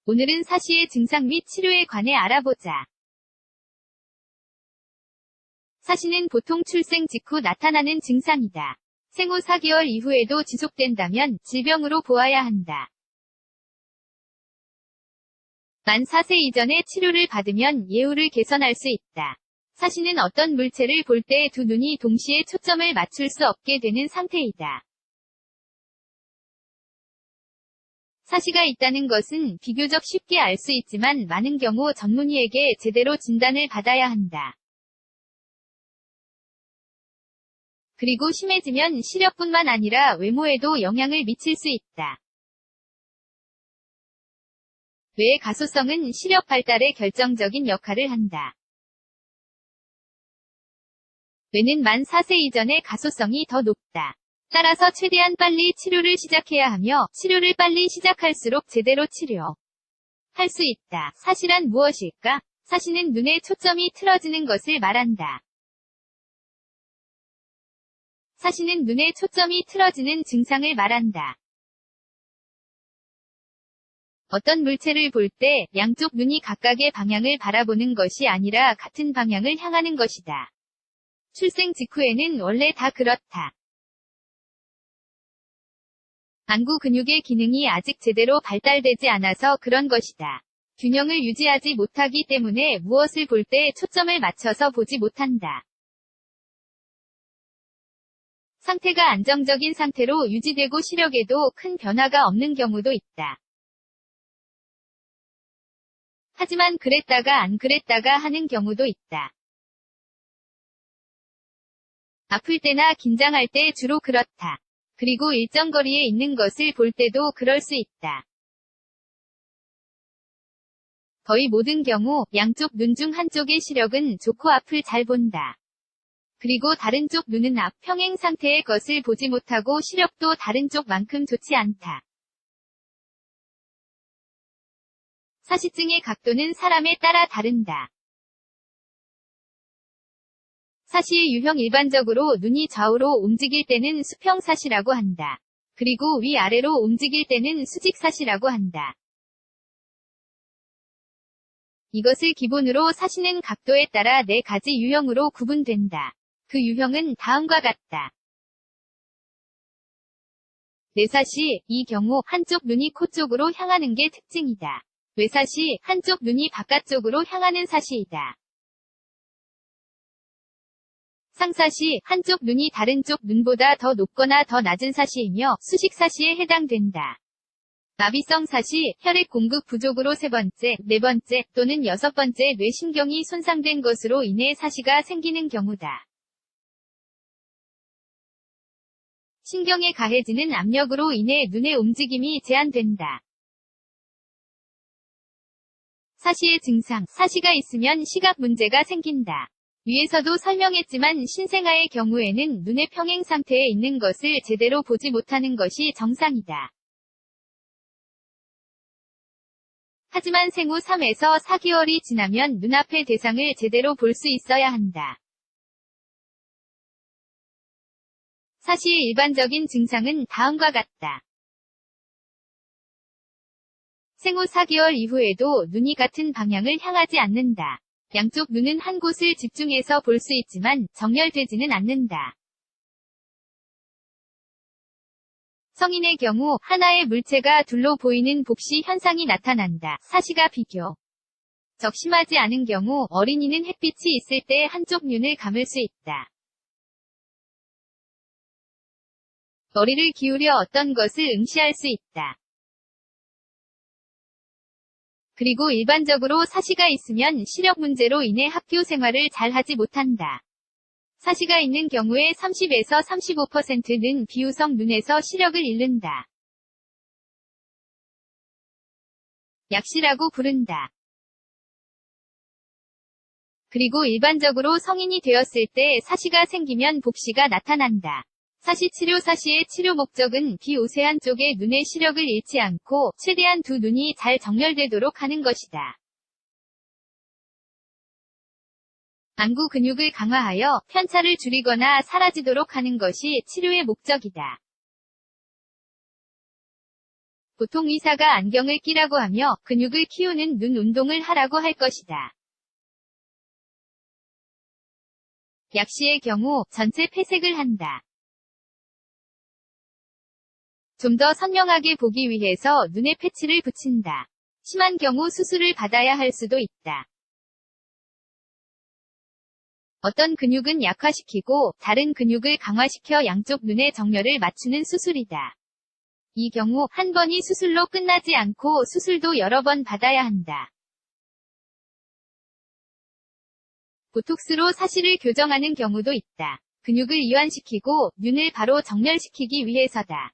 오늘은 사시의 증상 및 치료에 관해 알아보자. 사시는 보통 출생 직후 나타나는 증상이다. 생후 4개월 이후에도 지속된다면 질병으로 보아야 한다. 만 4세 이전에 치료를 받으면 예후를 개선할 수 있다. 사시는 어떤 물체를 볼 때 두 눈이 동시에 초점을 맞출 수 없게 되는 상태이다. 사시가 있다는 것은 비교적 쉽게 알 수 있지만 많은 경우 전문의에게 제대로 진단을 받아야 한다. 그리고 심해지면 시력뿐만 아니라 외모에도 영향을 미칠 수 있다. 뇌의 가소성은 시력 발달에 결정적인 역할을 한다. 뇌는 만 4세 이전의 가소성이 더 높다. 따라서 최대한 빨리 치료를 시작해야 하며 치료를 빨리 시작할수록 제대로 치료할 수 있다. 사시란 무엇일까? 사시는 눈의 초점이 틀어지는 것을 말한다. 사시는 눈의 초점이 틀어지는 증상을 말한다. 어떤 물체를 볼 때 양쪽 눈이 각각의 방향을 바라보는 것이 아니라 같은 방향을 향하는 것이다. 출생 직후에는 원래 다 그렇다. 안구 근육의 기능이 아직 제대로 발달되지 않아서 그런 것이다. 균형을 유지하지 못하기 때문에 무엇을 볼 때 초점을 맞춰서 보지 못한다. 상태가 안정적인 상태로 유지되고 시력에도 큰 변화가 없는 경우도 있다. 하지만 그랬다가 안 그랬다가 하는 경우도 있다. 아플 때나 긴장할 때 주로 그렇다. 그리고 일정 거리에 있는 것을 볼 때도 그럴 수 있다. 거의 모든 경우 양쪽 눈 중 한쪽의 시력은 좋고 앞을 잘 본다. 그리고 다른 쪽 눈은 앞 평행 상태의 것을 보지 못하고 시력도 다른 쪽만큼 좋지 않다. 사시증의 각도는 사람에 따라 다른다. 사시의 유형 일반적으로 눈이 좌우로 움직일 때는 수평사시라고 한다. 그리고 위아래로 움직일 때는 수직사시라고 한다. 이것을 기본으로 사시는 각도에 따라 4가지 유형으로 구분된다. 그 유형은 다음과 같다. 내사시, 이 경우 한쪽 눈이 코 쪽으로 향하는 게 특징이다. 외사시, 한쪽 눈이 바깥쪽으로 향하는 사시이다. 상사시, 한쪽 눈이 다른 쪽 눈보다 더 높거나 더 낮은 사시이며 수직사시에 해당된다. 마비성 사시, 혈액 공급 부족으로 3번째, 4번째 또는 6번째 뇌신경이 손상된 것으로 인해 사시가 생기는 경우다. 신경에 가해지는 압력으로 인해 눈의 움직임이 제한된다. 사시의 증상, 사시가 있으면 시각 문제가 생긴다. 위에서도 설명했지만 신생아의 경우에는 눈의 평행 상태에 있는 것을 제대로 보지 못하는 것이 정상이다. 하지만 생후 3에서 4개월이 지나면 눈앞의 대상을 제대로 볼 수 있어야 한다. 사시의 일반적인 증상은 다음과 같다. 생후 4개월 이후에도 눈이 같은 방향을 향하지 않는다. 양쪽 눈은 한 곳을 집중해서 볼 수 있지만 정렬되지는 않는다. 성인의 경우 하나의 물체가 둘로 보이는 복시 현상이 나타난다. 사시가 비교적 심하지 않은 경우 어린이는 햇빛이 있을 때 한쪽 눈을 감을 수 있다. 머리를 기울여 어떤 것을 응시할 수 있다. 그리고 일반적으로 사시가 있으면 시력 문제로 인해 학교 생활을 잘 하지 못한다. 사시가 있는 경우에 30에서 35%는 비우성 눈에서 시력을 잃는다. 약시라고 부른다. 그리고 일반적으로 성인이 되었을 때 사시가 생기면 복시가 나타난다. 사시 치료 사시의 치료 목적은 비오세한 쪽의 눈의 시력을 잃지 않고 최대한 두 눈이 잘 정렬되도록 하는 것이다. 안구 근육을 강화하여 편차를 줄이거나 사라지도록 하는 것이 치료의 목적이다. 보통 의사가 안경을 끼라고 하며 근육을 키우는 눈 운동을 하라고 할 것이다. 약시의 경우 전체 폐색을 한다. 좀 더 선명하게 보기 위해서 눈에 패치를 붙인다. 심한 경우 수술을 받아야 할 수도 있다. 어떤 근육은 약화시키고 다른 근육을 강화시켜 양쪽 눈의 정렬을 맞추는 수술이다. 이 경우 한 번이 수술로 끝나지 않고 수술도 여러 번 받아야 한다. 보톡스로 사시를 교정하는 경우도 있다. 근육을 이완시키고 눈을 바로 정렬시키기 위해서다.